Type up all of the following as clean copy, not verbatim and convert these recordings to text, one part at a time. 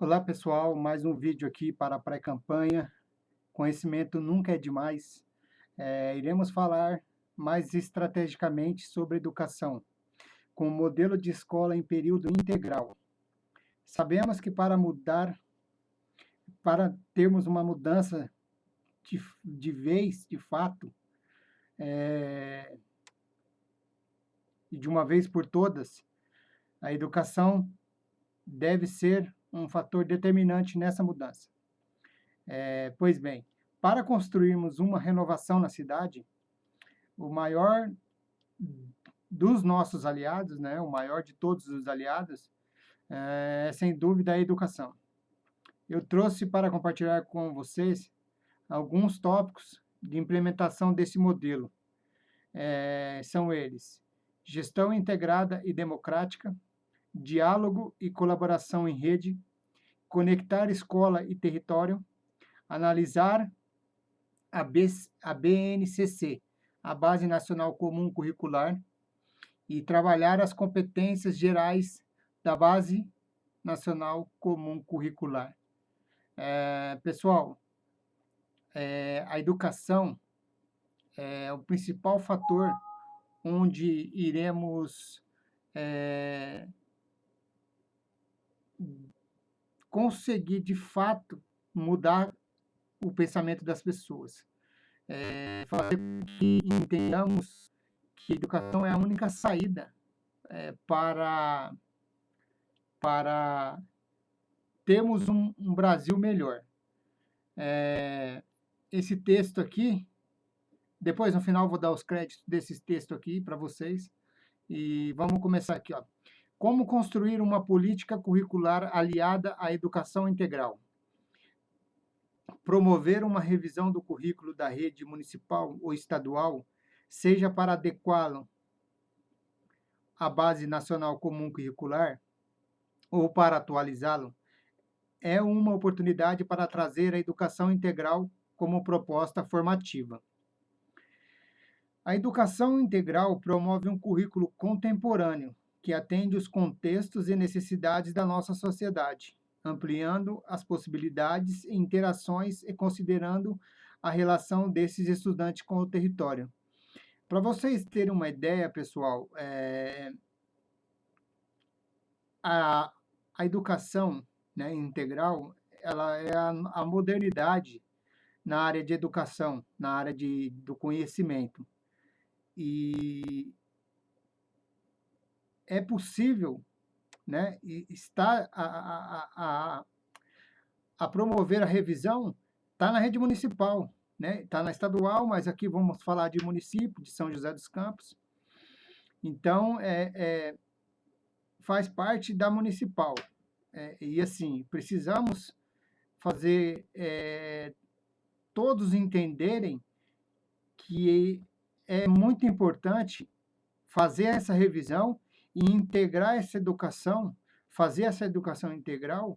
Olá pessoal, mais um vídeo aqui para a pré-campanha. Conhecimento nunca é demais. Iremos falar mais estrategicamente sobre educação, com o modelo de escola em período integral. Sabemos que para termos uma mudança de vez, de fato, e de uma vez por todas, a educação deve ser um fator determinante nessa mudança. Pois bem, para construirmos uma renovação na cidade, o maior dos nossos aliados, né, o maior de todos os aliados, é sem dúvida a educação. Eu trouxe para compartilhar com vocês alguns tópicos de implementação desse modelo. São eles: gestão integrada e democrática, diálogo e colaboração em rede, conectar escola e território, analisar a BNCC, a Base Nacional Comum Curricular, e trabalhar as competências gerais da Base Nacional Comum Curricular. Pessoal, a educação é o principal fator onde iremos conseguir, de fato, mudar o pensamento das pessoas. Fazer com que entendamos que a educação é a única saída para termos um Brasil melhor. Esse texto aqui, depois no final vou dar os créditos desses textos aqui para vocês. E vamos começar aqui, ó. Como construir uma política curricular aliada à educação integral? Promover uma revisão do currículo da rede municipal ou estadual, seja para adequá-lo à Base Nacional Comum Curricular ou para atualizá-lo, é uma oportunidade para trazer a educação integral como proposta formativa. A educação integral promove um currículo contemporâneo que atende os contextos e necessidades da nossa sociedade, ampliando as possibilidades e interações e considerando a relação desses estudantes com o território. Para vocês terem uma ideia, pessoal, a educação, né, integral, ela é a modernidade na área de educação, na área do conhecimento. E é possível, né, está a promover a revisão, está na rede municipal, né, está na estadual, mas aqui vamos falar de município, de São José dos Campos. Então, faz parte da municipal. E assim, precisamos fazer todos entenderem que é muito importante fazer essa revisão e integrar essa educação, fazer essa educação integral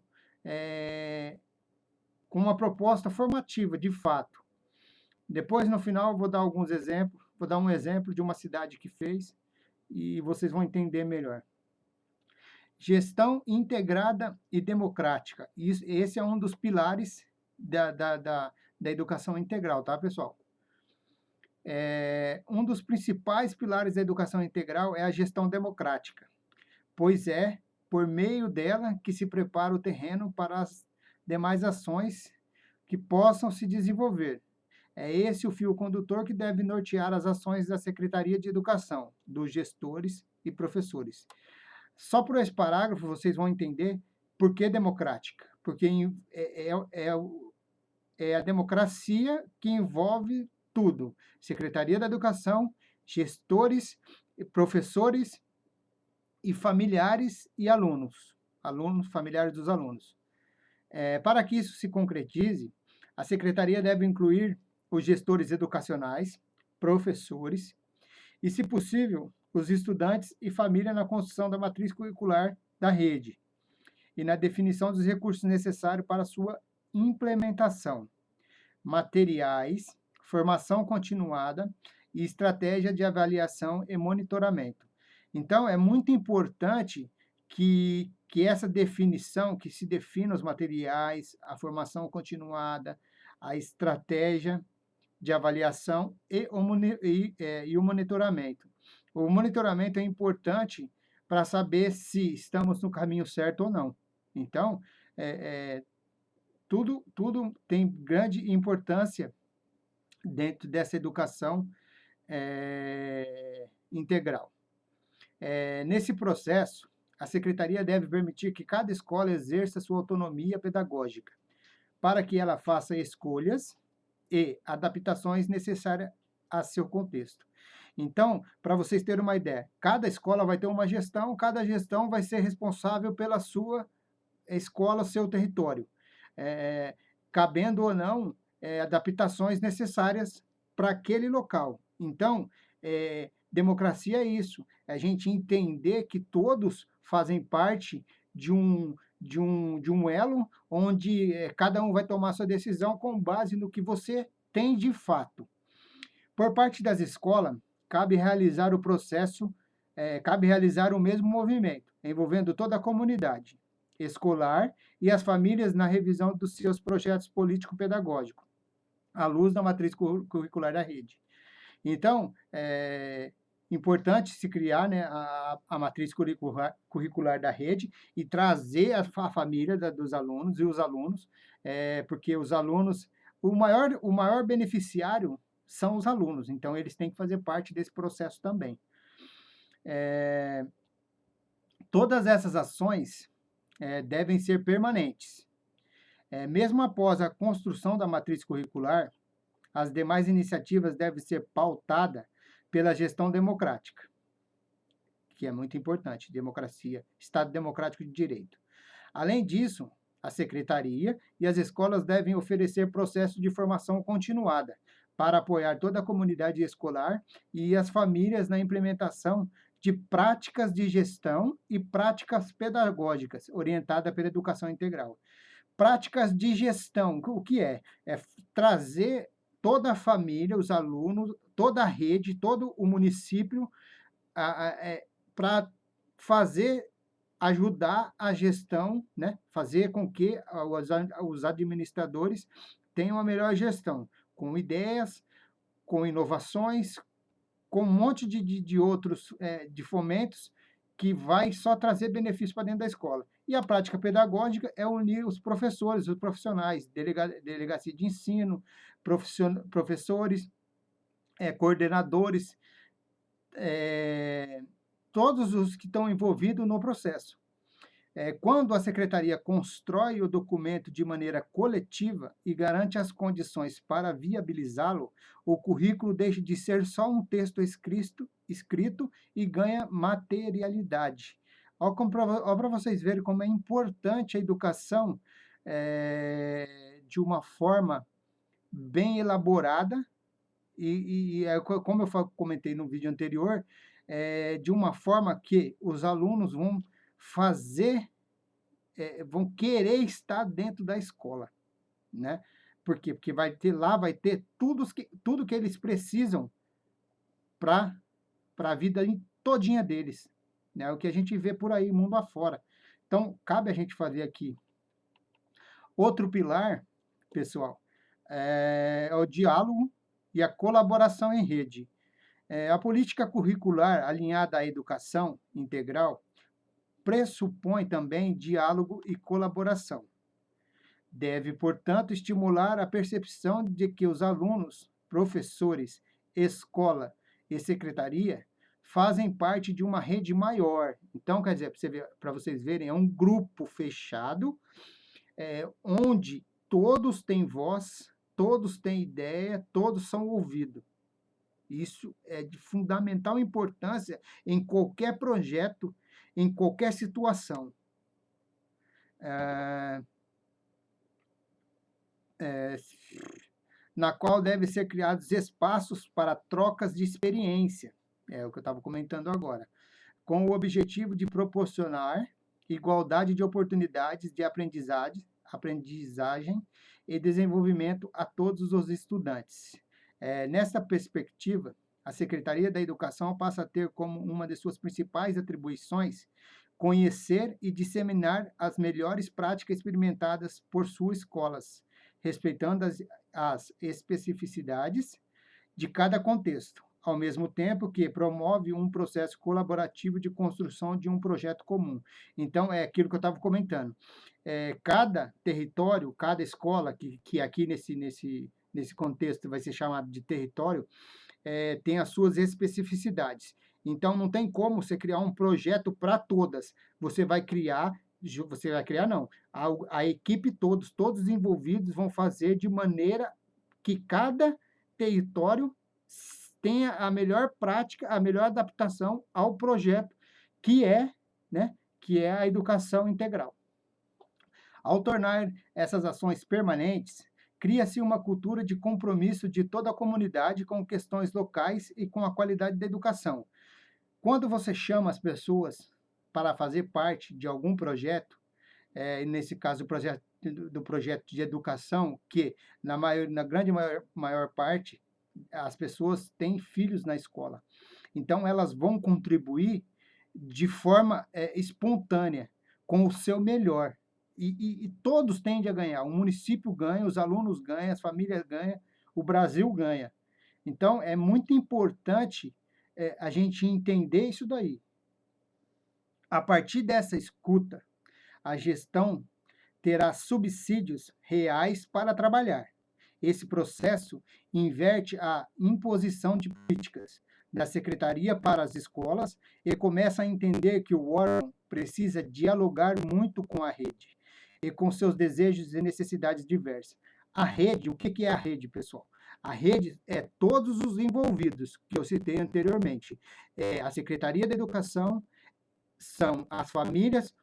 com uma proposta formativa, de fato. Depois, no final, vou dar alguns exemplos, vou dar um exemplo de uma cidade que fez e vocês vão entender melhor. Gestão integrada e democrática. Esse é um dos pilares da educação integral, tá, pessoal? Um dos principais pilares da educação integral é a gestão democrática, pois é por meio dela que se prepara o terreno para as demais ações que possam se desenvolver. É esse o fio condutor que deve nortear as ações da Secretaria de Educação, dos gestores e professores. Só por esse parágrafo vocês vão entender por que democrática, porque é a democracia que envolve tudo: Secretaria da Educação, gestores, professores e familiares e alunos, familiares dos alunos. Para que isso se concretize, a Secretaria deve incluir os gestores educacionais, professores e, se possível, os estudantes e família na construção da matriz curricular da rede e na definição dos recursos necessários para sua implementação, materiais, formação continuada e estratégia de avaliação e monitoramento. Então, é muito importante que que essa definição, que se defina os materiais, a formação continuada, a estratégia de avaliação e o monitoramento. O monitoramento é importante para saber se estamos no caminho certo ou não. Então, tudo tem grande importância dentro dessa educação integral. Nesse processo, a secretaria deve permitir que cada escola exerça sua autonomia pedagógica, para que ela faça escolhas e adaptações necessárias a seu contexto. Então, para vocês terem uma ideia, cada escola vai ter uma gestão, cada gestão vai ser responsável pela sua escola, seu território, cabendo ou não adaptações necessárias para aquele local. Então, democracia é isso, é a gente entender que todos fazem parte de um elo onde cada um vai tomar sua decisão com base no que você tem de fato. Por parte das escolas, cabe realizar o mesmo movimento, envolvendo toda a comunidade escolar e as famílias na revisão dos seus projetos político-pedagógicos, à luz da matriz curricular da rede. Então, é importante se criar, né, a matriz curricular da rede e trazer a família dos alunos e os alunos, porque os alunos, o maior beneficiário são os alunos, então eles têm que fazer parte desse processo também. Todas essas ações devem ser permanentes. Mesmo após a construção da matriz curricular, as demais iniciativas devem ser pautadas pela gestão democrática, que é muito importante, democracia, Estado democrático de direito. Além disso, a secretaria e as escolas devem oferecer processo de formação continuada para apoiar toda a comunidade escolar e as famílias na implementação de práticas de gestão e práticas pedagógicas orientadas pela educação integral. Práticas de gestão, o que é? É trazer toda a família, os alunos, toda a rede, todo o município para ajudar a gestão, né? Fazer com que os administradores tenham a melhor gestão, com ideias, com inovações, com um monte de outros de fomentos que vai só trazer benefício para dentro da escola. E a prática pedagógica é unir os professores, os profissionais, delegacia de ensino, professores, coordenadores, todos os que estão envolvidos no processo. Quando a secretaria constrói o documento de maneira coletiva e garante as condições para viabilizá-lo, o currículo deixa de ser só um texto escrito e ganha materialidade. Olha para vocês verem como é importante a educação de uma forma bem elaborada e como eu comentei no vídeo anterior, de uma forma que os alunos vão vão querer estar dentro da escola, né? Por quê? Porque vai ter tudo que eles precisam para a vida todinha deles, né? O que a gente vê por aí, mundo afora. Então, cabe a gente fazer aqui. Outro pilar, pessoal, é o diálogo e a colaboração em rede. A política curricular alinhada à educação integral pressupõe também diálogo e colaboração. Deve, portanto, estimular a percepção de que os alunos, professores, escola e secretaria fazem parte de uma rede maior. Então, quer dizer, para vocês verem, é um grupo fechado, onde todos têm voz, todos têm ideia, todos são ouvidos. Isso é de fundamental importância em qualquer projeto, em qualquer situação. Na qual devem ser criados espaços para trocas de experiência, é o que eu estava comentando agora, com o objetivo de proporcionar igualdade de oportunidades de aprendizagem e desenvolvimento a todos os estudantes. Nessa perspectiva, a Secretaria da Educação passa a ter como uma de suas principais atribuições conhecer e disseminar as melhores práticas experimentadas por suas escolas, respeitando as especificidades de cada contexto, ao mesmo tempo que promove um processo colaborativo de construção de um projeto comum. Então, é aquilo que eu estava comentando. Cada território, cada escola, que aqui nesse contexto vai ser chamado de território, tem as suas especificidades. Então, não tem como você criar um projeto para todas. Você vai criar não. A equipe todos os envolvidos vão fazer de maneira que cada território tenha a melhor prática, a melhor adaptação ao projeto que né, que é a educação integral. Ao tornar essas ações permanentes, cria-se uma cultura de compromisso de toda a comunidade com questões locais e com a qualidade da educação. Quando você chama as pessoas para fazer parte de algum projeto, nesse caso do projeto de educação, que na grande maior parte as pessoas têm filhos na escola. Então, elas vão contribuir de forma espontânea, com o seu melhor. E todos tendem a ganhar. O município ganha, os alunos ganham, as famílias ganham, o Brasil ganha. Então, é muito importante a gente entender isso daí. A partir dessa escuta, a gestão terá subsídios reais para trabalhar. Esse processo inverte a imposição de políticas da secretaria para as escolas e começa a entender que o órgão precisa dialogar muito com a rede e com seus desejos e necessidades diversas. A rede, o que é a rede, pessoal? A rede é todos os envolvidos que eu citei anteriormente. A Secretaria da Educação, são as famílias,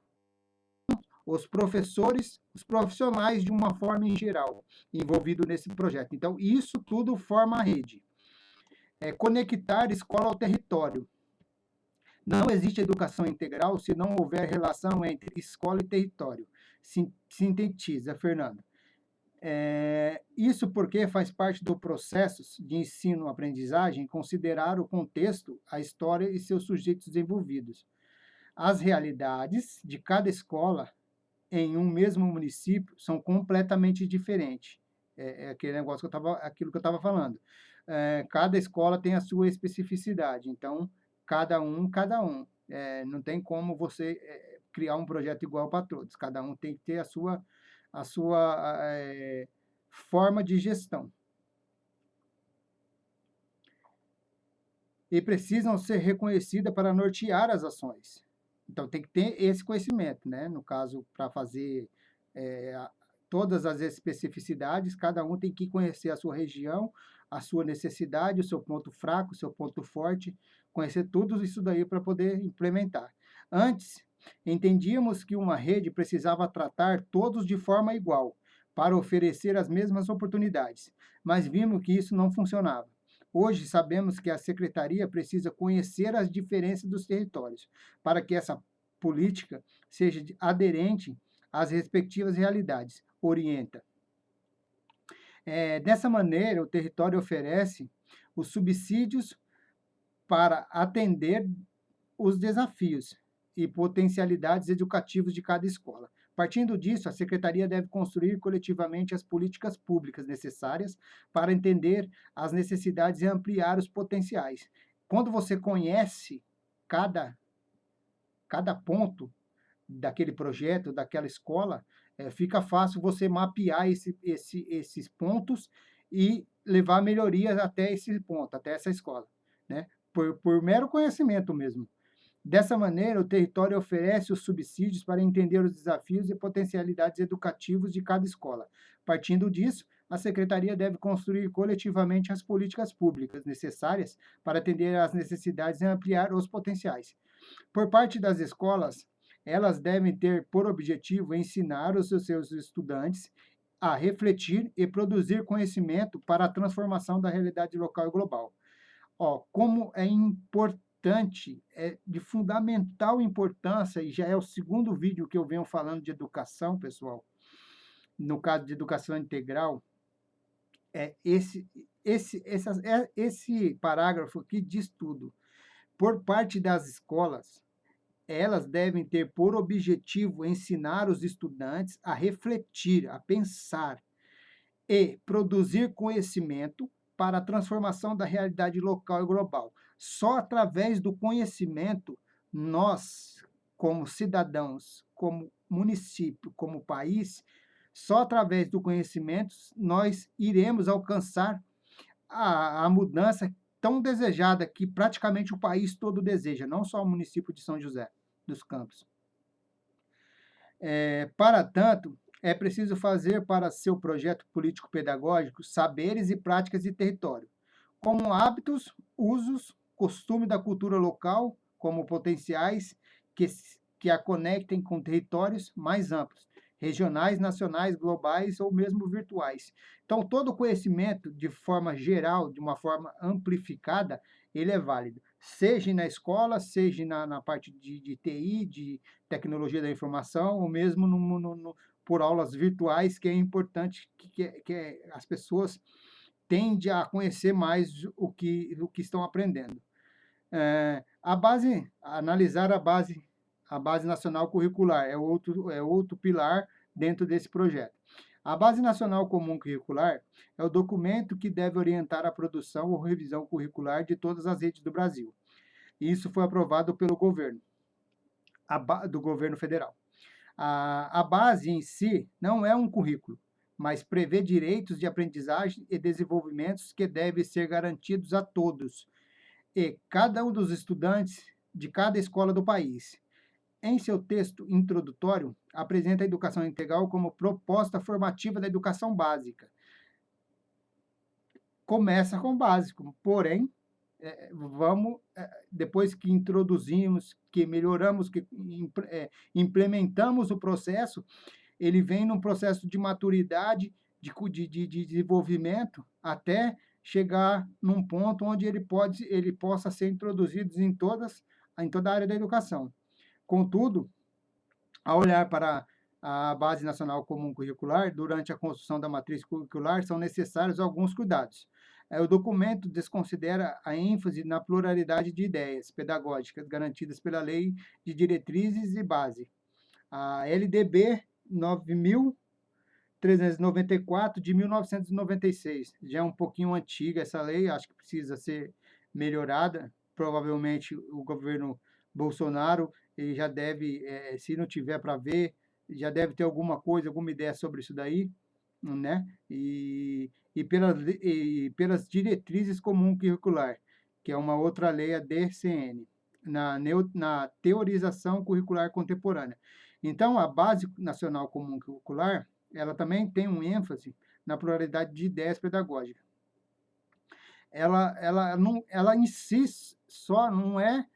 os professores, os profissionais de uma forma em geral, envolvidos nesse projeto. Então, isso tudo forma a rede. Conectar escola ao território. Não existe educação integral se não houver relação entre escola e território. Sintetiza, Fernando. Isso porque faz parte do processo de ensino-aprendizagem considerar o contexto, a história e seus sujeitos envolvidos. As realidades de cada escola em um mesmo município são completamente diferentes. Aquele negócio aquilo que eu estava falando. Cada escola tem a sua especificidade, então cada um. Não tem como você criar um projeto igual para todos. Cada um tem que ter a sua forma de gestão. E precisam ser reconhecidas para nortear as ações. Então, tem que ter esse conhecimento, né? No caso, para fazer todas as especificidades, cada um tem que conhecer a sua região, a sua necessidade, o seu ponto fraco, o seu ponto forte, conhecer tudo isso daí para poder implementar. Antes, entendíamos que uma rede precisava tratar todos de forma igual, para oferecer as mesmas oportunidades, mas vimos que isso não funcionava. Hoje sabemos que a secretaria precisa conhecer as diferenças dos territórios, para que essa política seja aderente às respectivas realidades, orienta. Dessa maneira, o território oferece os subsídios para atender os desafios e potencialidades educativas de cada escola. Partindo disso, a Secretaria deve construir coletivamente as políticas públicas necessárias para entender as necessidades e ampliar os potenciais. Quando você conhece cada ponto daquele projeto, daquela escola, fica fácil você mapear esses pontos e levar melhorias até esse ponto, até essa escola, né? Por mero conhecimento mesmo. Dessa maneira, o território oferece os subsídios para entender os desafios e potencialidades educativas de cada escola. Partindo disso, a Secretaria deve construir coletivamente as políticas públicas necessárias para atender às necessidades e ampliar os potenciais. Por parte das escolas, elas devem ter por objetivo ensinar os seus estudantes a refletir e produzir conhecimento para a transformação da realidade local e global. Como é importante, é de fundamental importância, e já é o segundo vídeo que eu venho falando de educação, pessoal, no caso de educação integral, esse parágrafo aqui diz tudo. Por parte das escolas, elas devem ter por objetivo ensinar os estudantes a refletir, a pensar e produzir conhecimento para a transformação da realidade local e global. Só através do conhecimento, nós, como cidadãos, como município, como país, só através do conhecimento nós iremos alcançar a mudança tão desejada que praticamente o país todo deseja, não só o município de São José dos Campos. Para tanto, é preciso fazer para seu projeto político-pedagógico saberes e práticas de território, como hábitos, usos, costume da cultura local, como potenciais que a conectem com territórios mais amplos, regionais, nacionais, globais ou mesmo virtuais. Então, todo conhecimento, de forma geral, de uma forma amplificada, ele é válido. Seja na escola, seja na parte de TI, de tecnologia da informação, ou mesmo por aulas virtuais, que é importante que as pessoas tendem a conhecer mais o que estão aprendendo. Analisar a base nacional curricular é outro pilar dentro desse projeto. A Base Nacional Comum Curricular é o documento que deve orientar a produção ou revisão curricular de todas as redes do Brasil. Isso foi aprovado pelo governo, do governo federal. A base em si não é um currículo, mas prevê direitos de aprendizagem e desenvolvimentos que devem ser garantidos a todos e cada um dos estudantes de cada escola do país. Em seu texto introdutório, apresenta a educação integral como proposta formativa da educação básica. Começa com o básico, porém, depois que introduzimos, que melhoramos, que implementamos o processo, ele vem num processo de maturidade, de desenvolvimento, até chegar num ponto onde ele possa ser introduzido em toda a área da educação. Contudo, ao olhar para a Base Nacional Comum Curricular, durante a construção da matriz curricular, são necessários alguns cuidados. O documento desconsidera a ênfase na pluralidade de ideias pedagógicas garantidas pela Lei de Diretrizes e Base, a LDB 9.394 de 1996. Já é um pouquinho antiga essa lei, acho que precisa ser melhorada. Provavelmente o governo Bolsonaro ele já deve, se não tiver para ver, já deve ter alguma coisa, alguma ideia sobre isso daí, né? E pelas diretrizes comum curricular, que é uma outra lei, a DCN, na teorização curricular contemporânea. Então, a Base Nacional Comum Curricular, ela também tem um ênfase na pluralidade de ideias pedagógicas. Ela em si só não é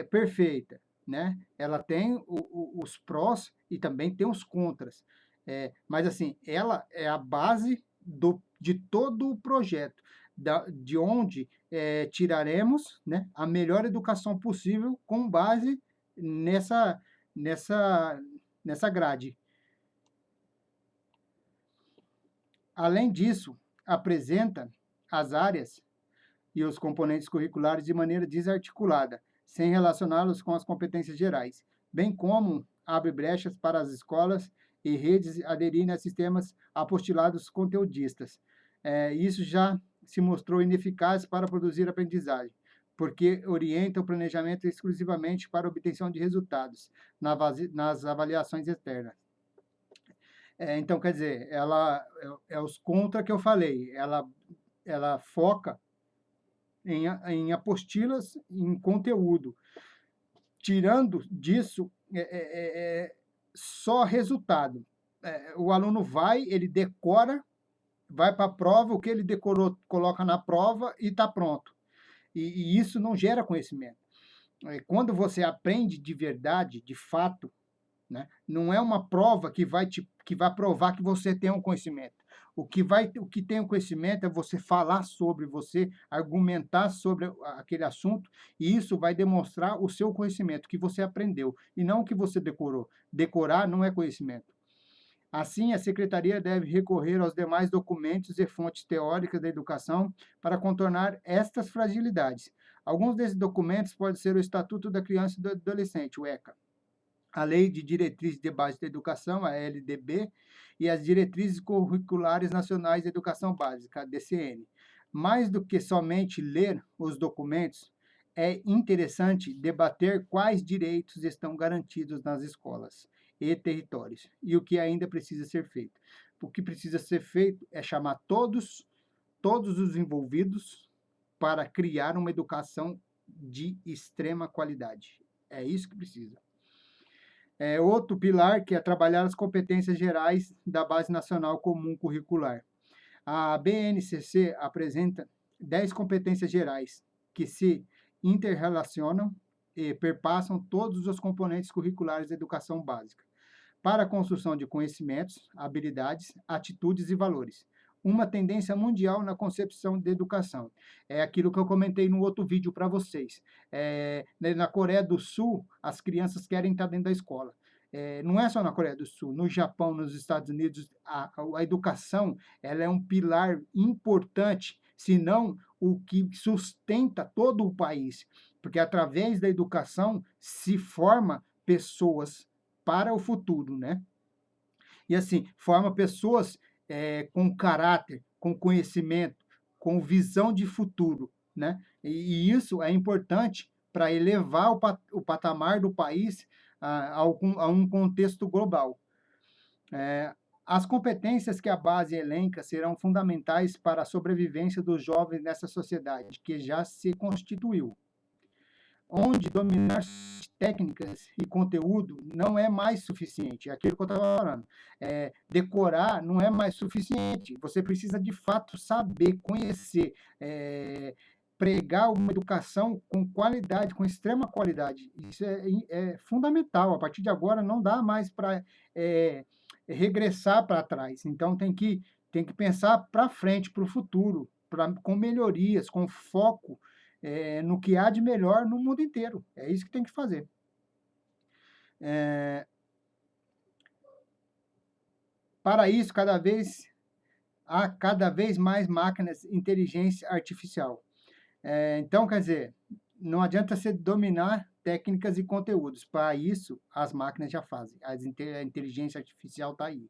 perfeita, né? Ela tem os prós e também tem os contras. Mas, assim, ela é a base de todo o projeto, de onde tiraremos, né, a melhor educação possível com base nessa grade. Além disso, apresenta as áreas e os componentes curriculares de maneira desarticulada, sem relacioná-los com as competências gerais, bem como abre brechas para as escolas e redes aderirem a sistemas apostilados conteudistas. Isso já se mostrou ineficaz para produzir aprendizagem, porque orienta o planejamento exclusivamente para a obtenção de resultados nas avaliações externas. Então, quer dizer, ela é os contra que eu falei, ela foca em apostilas, em conteúdo. Tirando disso, só resultado. O aluno ele decora, vai para a prova, o que ele decorou, coloca na prova e está pronto. E isso não gera conhecimento. Quando você aprende de verdade, de fato, né, não é uma prova que vai provar que você tem um conhecimento. O que tem o conhecimento é você falar sobre, você argumentar sobre aquele assunto, e isso vai demonstrar o seu conhecimento, que você aprendeu, e não o que você decorou. Decorar não é conhecimento. Assim, a Secretaria deve recorrer aos demais documentos e fontes teóricas da educação para contornar estas fragilidades. Alguns desses documentos podem ser o Estatuto da Criança e do Adolescente, o ECA, a Lei de Diretrizes de Base da Educação, a LDB, e as Diretrizes Curriculares Nacionais de Educação Básica, a DCN. Mais do que somente ler os documentos, é interessante debater quais direitos estão garantidos nas escolas e territórios e o que ainda precisa ser feito. O que precisa ser feito é chamar todos os envolvidos para criar uma educação de extrema qualidade. É isso que precisa. Outro pilar que é trabalhar as competências gerais da Base Nacional Comum Curricular. A BNCC apresenta 10 competências gerais que se interrelacionam e perpassam todos os componentes curriculares da educação básica, para a construção de conhecimentos, habilidades, atitudes e valores. Uma tendência mundial na concepção de educação. É aquilo que eu comentei no outro vídeo para vocês. Na Coreia do Sul, as crianças querem estar dentro da escola. Não é só na Coreia do Sul, no Japão, nos Estados Unidos, a educação ela é um pilar importante, se não o que sustenta todo o país, porque através da educação se forma pessoas para o futuro, né? E assim, forma pessoas com caráter, com conhecimento, com visão de futuro, né? E isso é importante para elevar o patamar do país a um contexto global. As competências que a base elenca serão fundamentais para a sobrevivência dos jovens nessa sociedade que já se constituiu, onde dominar técnicas e conteúdo não é mais suficiente. É aquilo que eu estava falando. Decorar não é mais suficiente. Você precisa, de fato, saber, conhecer, pregar uma educação com qualidade, com extrema qualidade. Isso é fundamental. A partir de agora, não dá mais para regressar para trás. Então, tem que pensar para frente, para o futuro, com melhorias, com foco no que há de melhor no mundo inteiro. É isso que tem que fazer. Para isso, há cada vez mais máquinas de inteligência artificial. Então, quer dizer, não adianta você dominar técnicas e conteúdos. Para isso, as máquinas já fazem. A inteligência artificial está aí.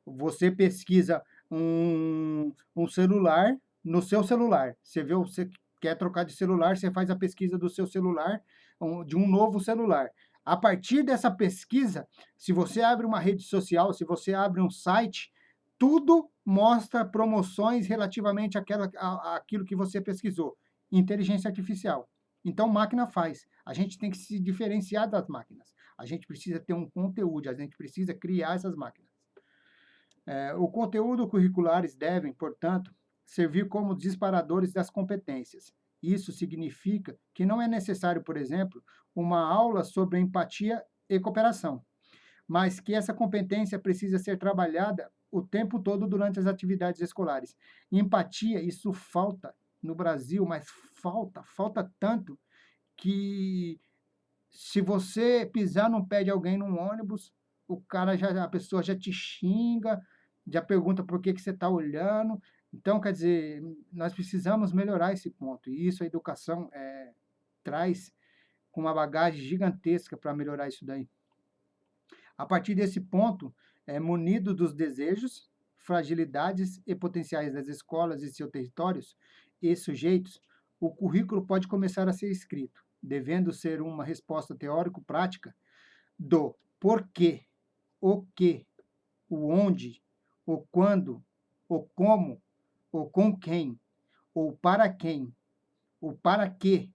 Você pesquisa um celular no seu celular. Você quer trocar de celular, você faz a pesquisa do seu celular, de um novo celular. A partir dessa pesquisa, se você abre uma rede social, se você abre um site, tudo mostra promoções relativamente àquilo que você pesquisou. Inteligência artificial. Então, máquina faz. A gente tem que se diferenciar das máquinas. A gente precisa ter um conteúdo, a gente precisa criar essas máquinas. O conteúdo curriculares devem, portanto, servir como disparadores das competências. Isso significa que não é necessário, por exemplo, uma aula sobre empatia e cooperação, mas que essa competência precisa ser trabalhada o tempo todo durante as atividades escolares. Empatia, isso falta no Brasil, mas falta tanto que se você pisar no pé de alguém num ônibus, a pessoa já te xinga, já pergunta por que você está olhando. Então, quer dizer, nós precisamos melhorar esse ponto. E isso a educação traz com uma bagagem gigantesca para melhorar isso daí. A partir desse ponto, munido dos desejos, fragilidades e potenciais das escolas e seus territórios e sujeitos, o currículo pode começar a ser escrito, devendo ser uma resposta teórico-prática do porquê, o que, o onde, o quando, o como, o com quem, ou para quem, o para quê,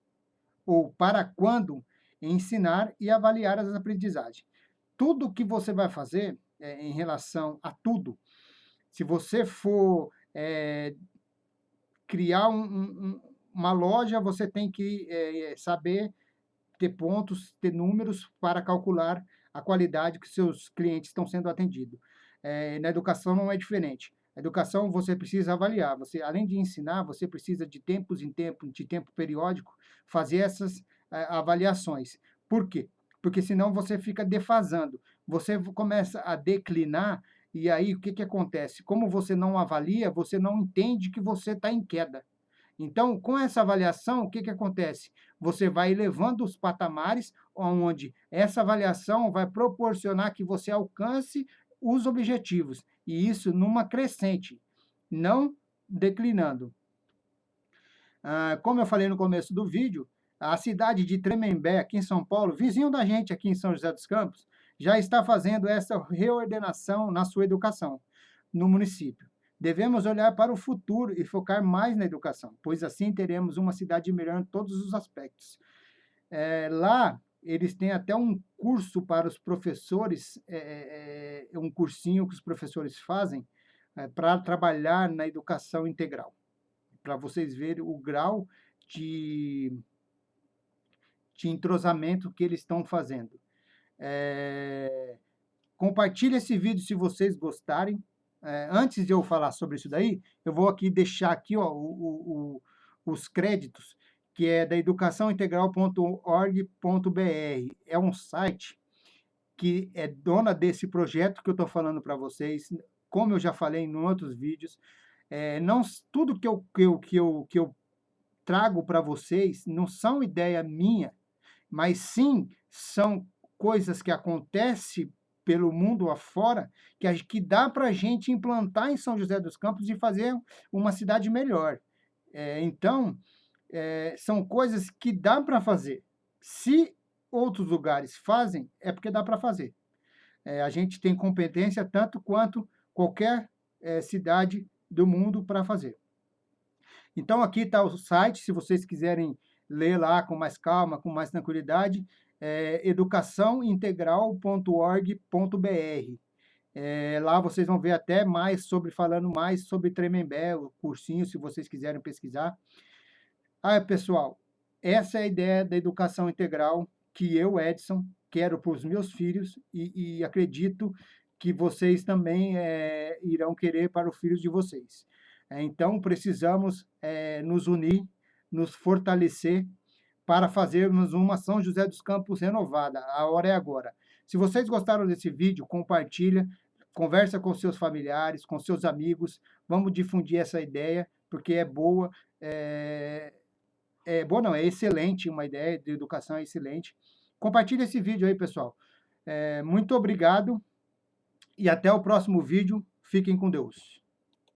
ou para quando, ensinar e avaliar as aprendizagens. Tudo que você vai fazer em relação a tudo, se você for criar uma loja, você tem que saber ter pontos, ter números para calcular a qualidade que seus clientes estão sendo atendidos. Na educação não é diferente. A educação você precisa avaliar. Você, além de ensinar, você precisa de tempos em tempo, de tempo periódico, fazer essas avaliações. Por quê? Porque senão você fica defasando. Você começa a declinar e aí o que acontece? Como você não avalia, você não entende que você está em queda. Então, com essa avaliação, o que acontece? Você vai elevando os patamares, onde essa avaliação vai proporcionar que você alcance os objetivos, e isso numa crescente, não declinando. Como eu falei no começo do vídeo, a cidade de Tremembé, aqui em São Paulo, vizinho da gente aqui em São José dos Campos, já está fazendo essa reordenação na sua educação no município. Devemos olhar para o futuro e focar mais na educação, pois assim teremos uma cidade melhor em todos os aspectos. Lá, eles têm até um curso para os professores, um cursinho que os professores fazem para trabalhar na educação integral, para vocês verem o grau de, de entrosamento que eles estão fazendo. Compartilhe esse vídeo se vocês gostarem. Antes de eu falar sobre isso daí, eu vou aqui deixar aqui, ó, os créditos, que é da educaçãointegral.org.br. É um site que é dona desse projeto que eu estou falando para vocês, como eu já falei em outros vídeos. Não, tudo que eu trago para vocês não são ideia minha, mas sim são coisas que acontecem pelo mundo afora, que dá para a gente implantar em São José dos Campos e fazer uma cidade melhor. Então, são coisas que dá para fazer. Se outros lugares fazem, é porque dá para fazer. A gente tem competência tanto quanto qualquer cidade do mundo para fazer. Então, aqui está o site, se vocês quiserem ler lá com mais calma, com mais tranquilidade, educaçãointegral.org.br. Lá vocês vão ver até mais falando mais sobre Tremembé, o cursinho, se vocês quiserem pesquisar. Pessoal, essa é a ideia da educação integral que eu, Edson, quero para os meus filhos e acredito que vocês também irão querer para os filhos de vocês. Então, precisamos nos unir, nos fortalecer para fazermos uma São José dos Campos renovada. A hora é agora. Se vocês gostaram desse vídeo, compartilha, conversa com seus familiares, com seus amigos, vamos difundir essa ideia, porque é boa, boa não, é excelente, uma ideia de educação é excelente. Compartilha esse vídeo aí, pessoal. Muito obrigado e até o próximo vídeo. Fiquem com Deus.